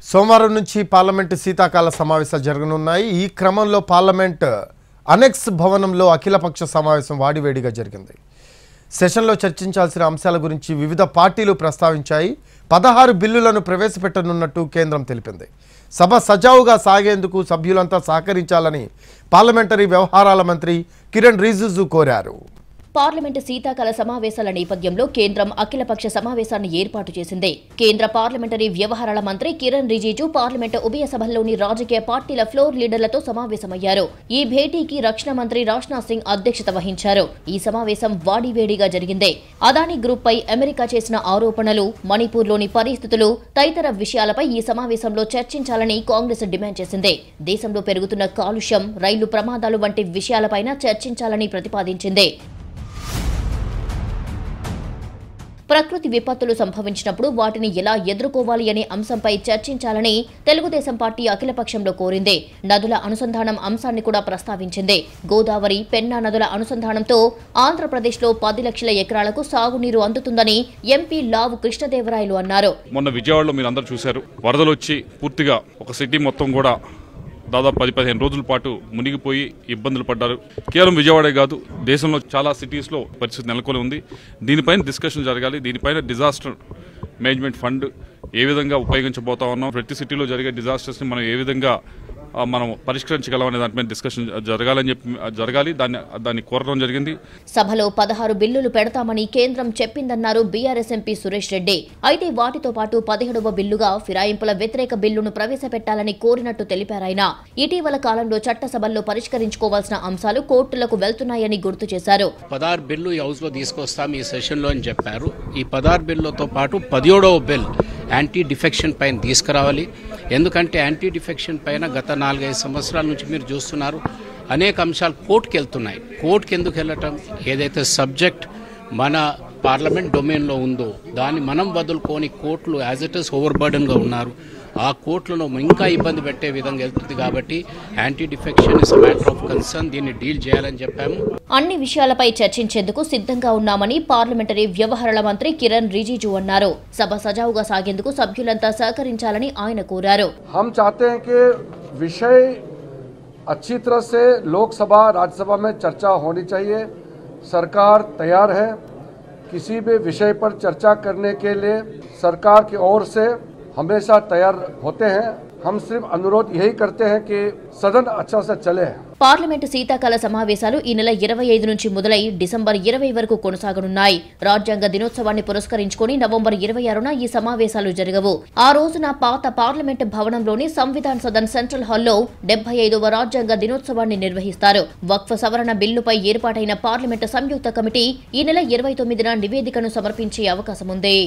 సోమవారం నుంచి పార్లమెంటు శీతాకాల సమావేశాలు జరగనున్నాయి. ఈ క్రమంలో పార్లమెంట్ అనెక్స్ భవనంలో అఖిలపక్ష సమావేశం వాడివేడిగా జరిగింది. సెషన్లో చర్చించాల్సిన అంశాల గురించి వివిధ పార్టీలు ప్రస్తావించాయి. 16 బిల్లులను ప్రవేశపెట్టనున్నట్టు కేంద్రం తెలిపింది. సభ సజావుగా సాగేందుకు సభ్యులంతా సహకరించాలని పార్లమెంటరీ వ్యవహారాల మంత్రి కిరణ్ రిజిజు కోరారు. పార్లమెంటు శీతాకాల సమావేశాల నేపథ్యంలో కేంద్రం అఖిలపక్ష సమావేశాన్ని ఏర్పాటు చేసింది. కేంద్ర పార్లమెంటరీ వ్యవహారాల మంత్రి కిరణ్ రిజిజు పార్లమెంటు ఉభయ సభల్లోని రాజకీయ పార్టీల ఫ్లోర్ లీడర్లతో సమావేశమయ్యారు. ఈ భేటీకి రక్షణ మంత్రి రాజ్నాథ్ సింగ్ అధ్యక్షత వహించారు. ఈ సమావేశం వాడివేడిగా జరిగింది. అదానీ గ్రూప్ పై అమెరికా చేసిన ఆరోపణలు, మణిపూర్లోని పరిస్థితులు తదితర విషయాలపై ఈ సమావేశంలో చర్చించాలని కాంగ్రెస్ డిమాండ్ చేసింది. దేశంలో పెరుగుతున్న కాలుష్యం, రైలు ప్రమాదాలు వంటి విషయాలపైన చర్చించాలని ప్రతిపాదించింది. ప్రకృతి విపత్తులు సంభవించినప్పుడు వాటిని ఎలా ఎదుర్కోవాలి అనే అంశంపై చర్చించాలని తెలుగుదేశం పార్టీ అఖిలపక్షంలో కోరింది. నదుల అనుసంధానం అంశాన్ని కూడా ప్రస్తావించింది. గోదావరి, పెన్నా నదుల అనుసంధానంతో ఆంధ్రప్రదేశ్లో 10 లక్షల ఎకరాలకు సాగునీరు అందుతుందని ఎంపీ లావు కృష్ణదేవరాయలు అన్నారు. మొన్న విజయవాడలో మీరు అందరూ చూశారు, వరదలు వచ్చి పూర్తిగా ఒక సిటీ మొత్తం కూడా దాదాపు 10-15 రోజుల పాటు మునిగిపోయి ఇబ్బందులు పడ్డారు. కేవలం విజయవాడే కాదు, దేశంలో చాలా సిటీస్లో పరిస్థితి నెలకొని ఉంది. దీనిపైన డిస్కషన్ జరగాలి. దీనిపైన డిజాస్టర్ మేనేజ్మెంట్ ఫండ్ ఏ విధంగా ఉపయోగించబోతా ఉన్నాం, ప్రతి సిటీలో జరిగే డిజాస్టర్స్ని మనం ఏ విధంగా మనం పరిష్కరించగలమనే దానిపైన డిస్కషన్ జరగాలి. దాన్ని కోరడం జరిగింది. సభలో 16 బిల్లులు పెడతామని కేంద్రం చెప్పిందన్నారు బీఆర్ఎస్ ఎంపీ సురేష్ రెడ్డి. అయితే వాటితో పాటు 17వ బిల్లుగా ఫిరాయింపుల వ్యతిరేక బిల్లును ప్రవేశపెట్టాలని కోరినట్టు తెలిపారాయన. ఇటీవల కాలంలో చట్టసభల్లో పరిష్కరించుకోవాల్సిన అంశాలు కోర్టులకు వెళ్తున్నాయని గుర్తు చేశారు. 16 బిల్లు ఈ హౌస్ లో తీసుకొస్తాం ఈ సెషన్ లో అని చెప్పారు. ఈ 16 బిల్లుతో పాటు 17వ బిల్ యాంటీ డిఫెక్షన్ పైన తీసుకురావాలి. ఎందుకంటే యాంటీ డిఫెక్షన్ పైన గత 4-5 సంవత్సరాల నుంచి మీరు చూస్తున్నారు, అనేక అంశాలు కోర్టుకు వెళ్తున్నాయి. కోర్టుకు ఎందుకు వెళ్ళటం? ఏదైతే సబ్జెక్ట్ మన పార్లమెంట్ డొమైన్లో ఉందో దాన్ని మనం వదులుకొని కోర్టులు యాజ్ ఇట్ ఈస్ ఓవర్ బర్డన్గా ఉన్నారు. ఆ కోర్టులను ఇంకా ఇబ్బంది పెట్టే విధంగా వెళ్తుంది. కాబట్టి anti defection is a matter of concern, దీన్ని డీల్ చేయాలని చెప్పాము. అన్ని విషయాలపై చర్చించేందుకు సిద్ధంగా ఉన్నామని పార్లమెంటరీ వ్యవహారాల మంత్రి కిరణ్ రిజిజు అన్నారు. సభ సజావుగా సాగేందుకు సభ్యులంతా సహకరించాలని ఆయన కోరారు. हम चाहते हैं कि विषय अच्छी तरह से लोकसभा राज्यसभा में चर्चा होनी चाहिए. सरकार तैयार है. किसी भी विषय पर चर्चा करने के लिए सरकार की ओर से हमेशा तैयार होते हैं. हम सिर्फ अनुरोध यही करते हैं कि सदन अच्छा से चले. పార్లమెంటు శీతాకాల సమావేశాలు ఈ నెల 25 నుంచి మొదలై డిసెంబర్ 20 వరకు కొనసాగనున్నాయి. రాజ్యాంగ దినోత్సవాన్ని పురస్కరించుకుని నవంబర్ 26న ఈ సమావేశాలు జరగవు. ఆ రోజున పాత పార్లమెంటు భవనంలోని సంవిధాన్ సదన్ సెంట్రల్ హాల్లో 75వ రాజ్యాంగ దినోత్సవాన్ని నిర్వహిస్తారు. వక్ఫ్ సవరణ బిల్లుపై ఏర్పాటైన పార్లమెంటు సంయుక్త కమిటీ ఈ నెల 29న నివేదికను సమర్పించే అవకాశం ఉంది.